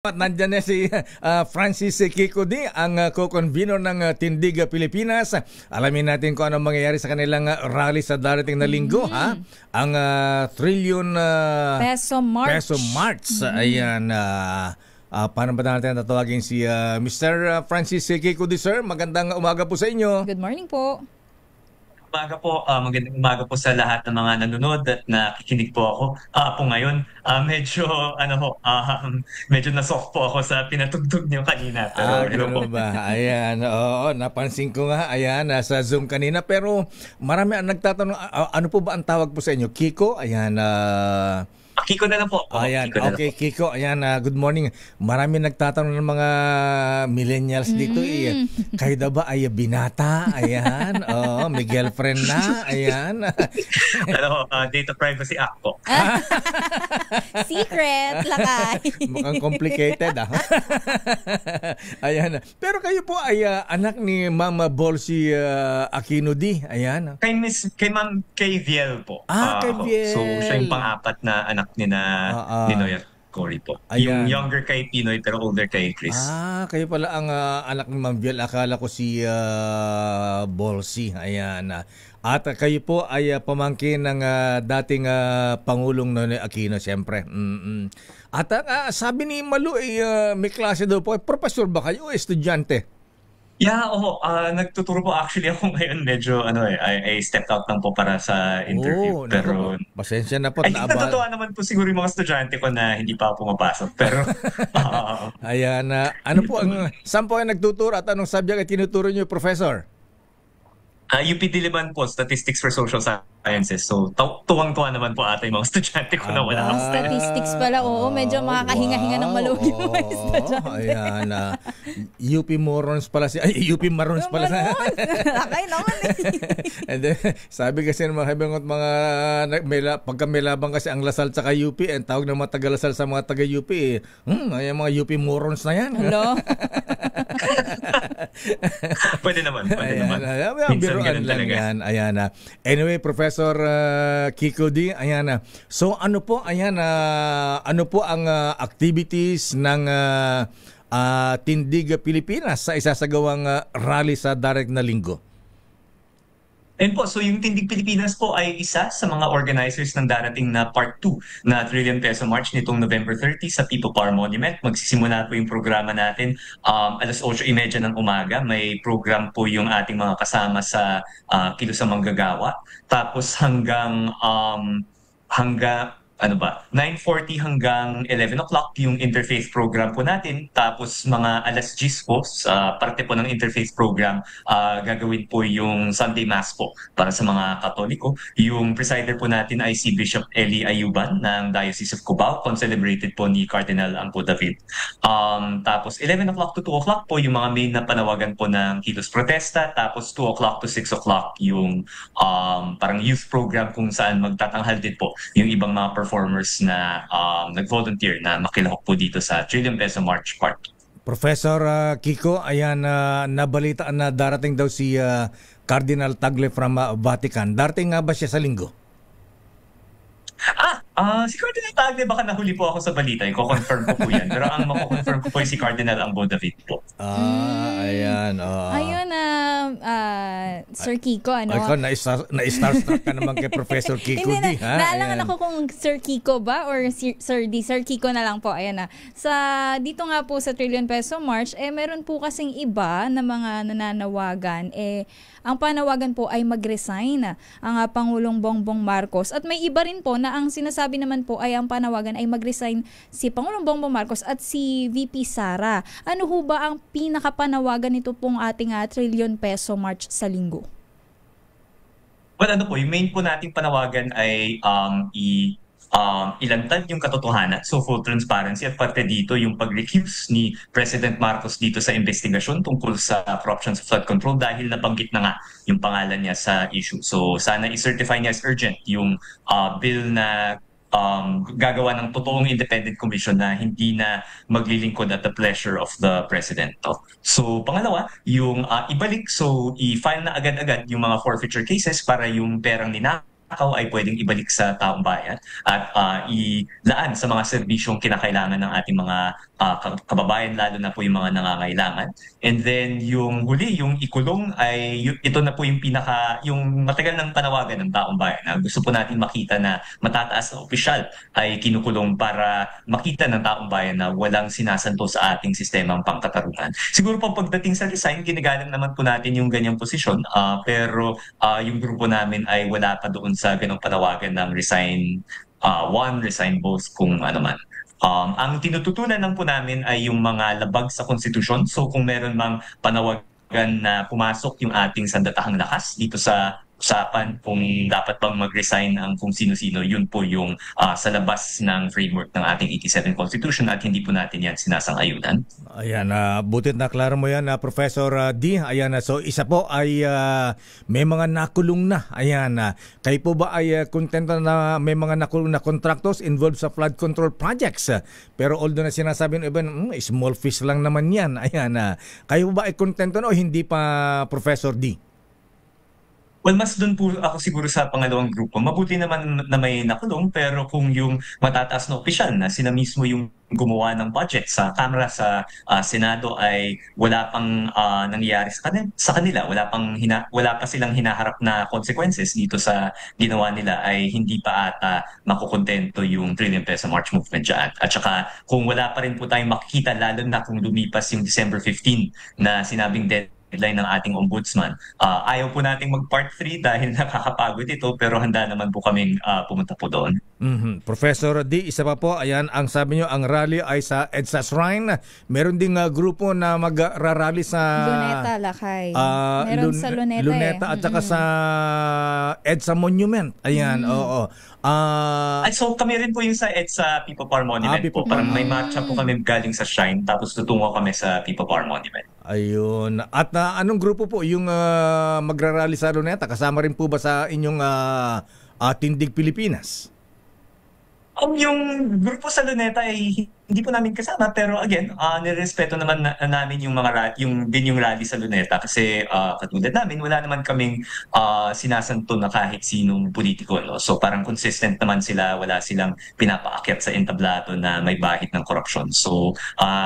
At nandyan na si Francis Kiko Di, ang co-convener ng Tindig Pilipinas. Alamin natin kung ano mangyayari sa kanilang rally sa darating na linggo. Ha? Ang trillion Peso March. Peso March. Ayan. Paano ba natin tatawagin si Mr. Francis Kiko Di, sir? Magandang umaga po sa inyo. Good morning po. Magandang umaga po sa lahat ng mga nanonood at nakikinig po ako. Po ngayon, medyo na-soft po ako sa pinatugtog niyo kanina. Pero hello po. Ba? Ayan, oo, napansin ko nga, ayan, sa Zoom kanina. Pero marami ang nagtatanong, ano po ba ang tawag po sa inyo? Kiko? Ayan, Kiko na lang po. Ayan, Kiko okay, Kiko. Ayan, good morning. Marami nagtatanong ng mga millennials dito. Kayo daw ba ay binata? Ayan, may girlfriend na. Ayan. Data privacy act po. Secret, lakay. Mukhang complicated, Ayan. Pero kayo po ay anak ni Mama Bolsi Aquino Di. Ayan. Kay Ma'am Viel po. Kay Viel. So, siya yung pang-apat na anak ni Noy at Cory po. Ayan. Yung younger kay Pinoy pero older kay Chris. Kayo pala ang anak ni Ma'am Viel. Akala ko si Bolsi. Ayan. At kayo po ay pamangkin ng dating Pangulong Noy Aquino, siyempre. At sabi ni Malu, may klase daw po. Professor ba kayo o estudyante? Yeah, nagtuturo po actually ako ngayon. Medyo I stepped out lang po para sa interview. Pero pasensya na po. Natutuwa naman po siguro yung mga estudyante ko na hindi pa pumapasok. Pero ayan, ano po saan po kayo nagtuturo at anong subject ay tinuturo niyo, Professor? UP Diliman po, Statistics for Social Sciences. So, tuwang-tuwa naman po ata yung mga estudyante ko na wala akong Statistics pala, medyo makakahinga-hinga ng malugi yung mga estudyante. Ayan, UP Morons pala UP Marons pala. Lakay naman And then, sabi kasi ng mga habang mga pagka may labang kasi ang Lasal sa UP, ang tawag ng mga taga-Lasal sa mga taga-UP, ay mga UP Morons na yan. Hello? Pwede naman. Minsan ganun talaga. Ayan. Anyway, Professor Kiko Di, ayan. So ano po ang activities ng Tindig Pilipinas sa isasagawang rally sa darating na linggo? And po, so yung Tindig Pilipinas po ay isa sa mga organizers ng darating na Part 2 na Trillion Peso March nitong November 30 sa People Power Monument. Magsisimula po yung programa natin 8:30 ng umaga. May program po yung ating mga kasama sa Kilos sa Manggagawa. Tapos hanggang 9:40 hanggang 11 o'clock yung interfaith program po natin. Tapos mga 10:00 po, parte po ng interfaith program, gagawin po yung Sunday Mass po para sa mga Katoliko. Yung presider po natin ay si Bishop Eli Ayuban ng Diocese of Cubao, concelebrated po ni Cardinal Ampo David. Tapos 11 o'clock to 2 o'clock po yung mga main na panawagan po ng Kilos Protesta. Tapos 2 o'clock to 6 o'clock yung parang youth program kung saan magtatanghal din po yung ibang mga performers na nag-volunteer na makilahok po dito sa Trillion Peso March Park. Professor Kiko, ayan, nabalitaan na darating daw si Cardinal Tagle from Vatican. Darating nga ba siya sa linggo? Si Cardinal Tagle, baka nahuli po ako sa balita. Iko-confirm ko po yan. Pero ang mako-confirm ko po si Cardinal Ambo David po. Ayan. Ayun Sir Kiko, Ikaw, na-starstruck ka naman kay Professor Kiko Di, ha? Naalangan ako kung Sir Kiko ba or Sir D. Sir Kiko na lang po. Ayan dito nga po sa Trillion Peso March, meron po kasing iba na mga nananawagan. Ang panawagan po ay mag-resign ang Pangulong Bongbong Marcos. At may iba rin po na ang sinasabi naman po ay ang panawagan ay mag-resign si Pangulong Bongbong Marcos at si VP Sara. Ano ho ba ang pinakapanawagan nito pong ating Trillion Peso March sa linggo? Well, yung main po nating panawagan ay ilantad yung katotohanan, so full transparency, at parte dito yung pag-recuse ni President Marcos dito sa investigasyon tungkol sa corruption sa flood control dahil nabanggit na nga yung pangalan niya sa issue. So sana i-certify niya as urgent yung bill na gagawa ng totoong independent commission na hindi na maglilingkod at the pleasure of the President. So pangalawa, yung ibalik, so i-file na agad-agad yung mga forfeiture cases para yung perang ninakaw ay pwedeng ibalik sa taong bayan at ilaan sa mga serbisyong kinakailangan ng ating mga kababayan, lalo na po yung mga nangangailangan. And then yung huli, yung ikulong, ay ito na po yung matagal ng panawagan ng taong bayan na gusto po natin makita na matataas na opisyal ay kinukulong para makita ng taong bayan na walang sinasanto sa ating sistemang pangkatarungan. Siguro po pagdating sa resign, ginagalang naman po natin yung ganyang posisyon, pero yung grupo namin ay wala pa doon sa ganong panawagan ng resign one, resign both, kung ano man. Ang tinututunan lang po namin ay yung mga labag sa konstitusyon. So kung meron mang panawagan na pumasok yung ating sandatahang lakas dito sa usapan kung dapat bang mag-resign ang kung sino-sino, yun po yung sa labas ng framework ng ating 87 Constitution at hindi po natin yan sinasang-ayunan. Ayan, butit na klaro mo yan, Professor D. Ayan, so isa po ay may mga nakulong na. Ayan, kayo po ba ay kontento na may mga nakulong na contractors involved sa flood control projects? Pero although na sinasabi ng iba, small fish lang naman yan. Ayan, kayo ba ay kontento na o hindi pa, Professor D? Well, mas doon po ako siguro sa pangalawang grupo. Mabuti naman na may nakulong, pero kung yung matataas na opisyal na sila mismo yung gumawa ng budget sa Kamara, sa Senado, ay wala pang nangyayari sa kanila, wala pa silang hinaharap na consequences dito sa ginawa nila, ay hindi pa ata makukontento yung trillion peso March movement dyan. At saka kung wala pa rin po tayong makikita, lalo na kung lumipas yung December 15 na sinabing deadline ng ating ombudsman. Ayaw po nating mag-part 3 dahil nakakapagod ito, pero handa naman po kaming pumunta po doon. Professor D, isa pa po, ayan, ang sabi nyo, ang rally ay sa EDSA Shrine. Meron ding grupo na mag-rally sa Luneta, Lakay. Meron sa Luneta at saka sa EDSA Monument. Ayan, oo. So kami rin po yung sa EDSA People Power Monument po. Parang may marcha po kami galing sa Shrine, tapos tutungo kami sa People Power Monument. Ayun. At anong grupo po yung magrarally sa Luneta? Kasama rin po ba sa inyong Tindig Pilipinas? Yung grupo sa Luneta ay hindi po namin kasama, pero again, nirespeto naman namin yung yung rally sa Luneta, kasi katulad namin, wala naman kaming sinasanto na kahit sinong politiko, no? So parang consistent naman sila, wala silang pinapaakyat sa entablado na may bahid ng korupsyon. So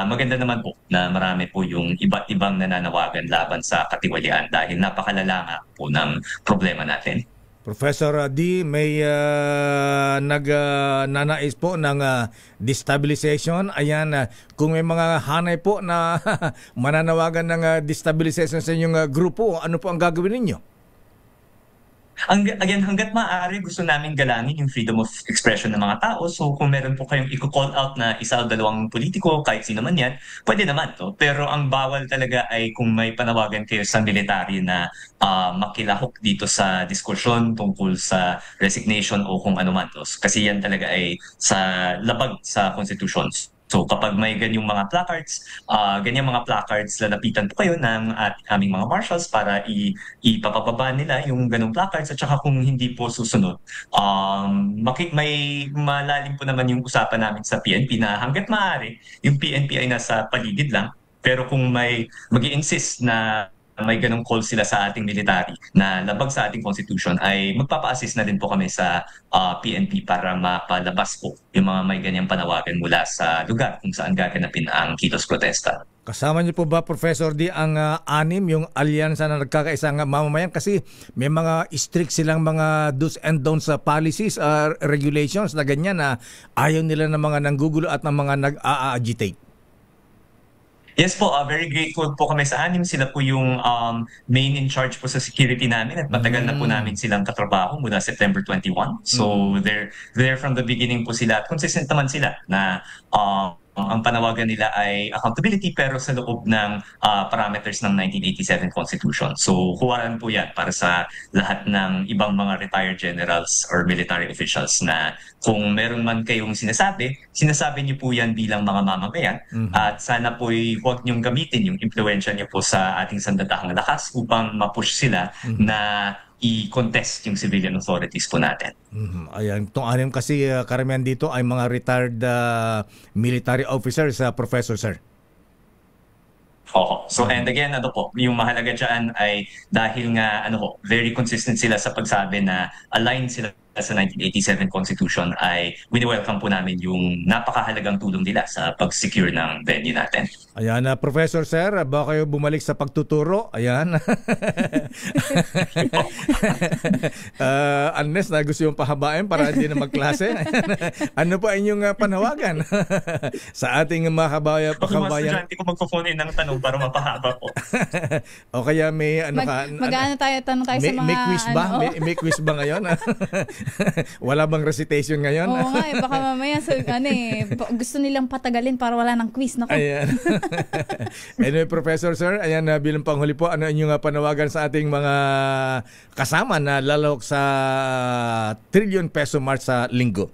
maganda naman po na marami po yung iba't ibang nananawagan laban sa katiwalian dahil napakalala nga po ng problema natin. Professor D, may nagnanais po ng destabilization. Ayan, kung may mga hanay po na mananawagan ng destabilization sa inyong grupo, ano po ang gagawin ninyo? Again, hanggat maaari, gusto namin galangin yung freedom of expression ng mga tao. So kung meron po kayong i-call out na isa o dalawang politiko, kahit sino man yan, pwede naman to. Pero ang bawal talaga ay kung may panawagan kayo sa military na makilahok dito sa diskusyon tungkol sa resignation o kung ano man to. Kasi yan talaga ay sa labag sa Constitution. So kapag may ganyang mga placards, lalapitan po kayo ng aming mga marshals para ipapababa nila yung ganong placards. At saka kung hindi po susunod, may malalim po naman yung usapan namin sa PNP na hanggat maaari, yung PNP ay nasa paligid lang. Pero kung may mag-i-insist na may ganong call sila sa ating military na labag sa ating constitution, ay magpapa-assist na din po kami sa PNP para mapalabas po yung mga may ganyang panawagan mula sa lugar kung saan gaganapin ang kilos protesta. Kasama niyo po ba, Professor D, ang ANIM, yung alyansa na nagkakaisang mamamayan? Kasi may mga strict silang mga do's and don'ts policies, regulations na ganyan na ayaw nila ng mga nanggugulo at ng mga nag-a-agitate. Yes po, very grateful po kami sa ANIM. Sila po yung main in charge po sa security namin at matagal na po namin silang katrabaho mula September 21. So they're from the beginning po sila at consistent naman sila na ang panawagan nila ay accountability, pero sa loob ng parameters ng 1987 Constitution. So huwaran po yan para sa lahat ng ibang mga retired generals or military officials na kung meron man kayong sinasabi niyo po yan bilang mga mamamayan. At sana po'y huwag niyong gamitin yung impluensya niyo po sa ating sandatahang lakas upang ma-push sila na i-contest yung civilian authorities po natin. Ayan, itong ANIM kasi karamihan dito ay mga retired military officers, Professor, sir. Oo. So and again, yung mahalaga dyan ay dahil nga very consistent sila sa pagsabi na aligned sila sa 1987 Constitution ay wini-welcome po namin yung napakahalagang tulong nila sa pag-secure ng venue natin. Ayan, Professor Sir, baka kayo bumalik sa pagtuturo. Ayan. Unless na gusto yung pahabain para hindi na magklase. Ano pa inyong panawagan sa ating mga kabayan? Okay, mga estudyante ko magpo-phone in ng tanong para mapahaba po. O kaya may ano ka? Mag-ano tayo, tanong tayo sa mga... May quiz ba? May quiz ba ngayon? Wala bang recitation ngayon? Oo nga, baka mamaya gusto nilang patagalin para wala ng quiz. Naku. Ayan. Anyway, Professor Sir, ayan, bilang panghuli po, ano inyong panawagan sa ating mga kasama na lalahok sa Trillion Peso March sa linggo?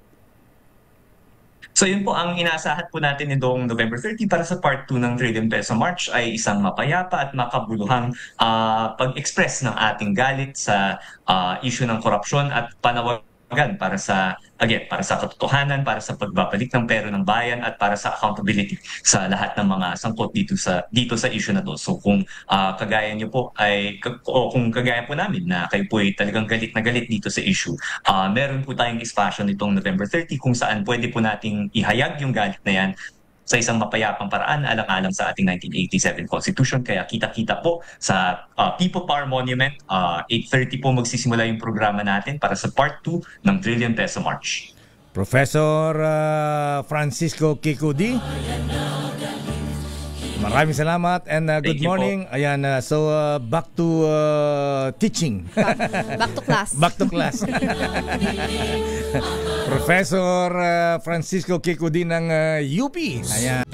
So yun po ang inaasahan po natin nitong November 30 para sa part 2 ng Trillion Peso March ay isang mapayapa at makabuluhang pag-express ng ating galit sa issue ng korupsyon at panawagan para sa katotohanan, para sa pagbabalik ng pera ng bayan at para sa accountability sa lahat ng mga sangkot dito sa issue na to. So kung kagaya niyo po kung kagaya po namin na kayo po ay talagang galit na galit dito sa issue, meron po tayong espasyo nitong November 30 kung saan pwede po nating ihayag yung galit na yan sa isang mapayapang paraan alang-alang sa ating 1987 Constitution. Kaya kita-kita po sa People Power Monument, 8:30 po magsisimula yung programa natin para sa part 2 ng Trillion Peso March. Professor Francisco Kiko D, maraming salamat and good morning. Ayan, so back to teaching. Back to class. Back to class. Professor Francisco Kiko D ng UP. Ayan.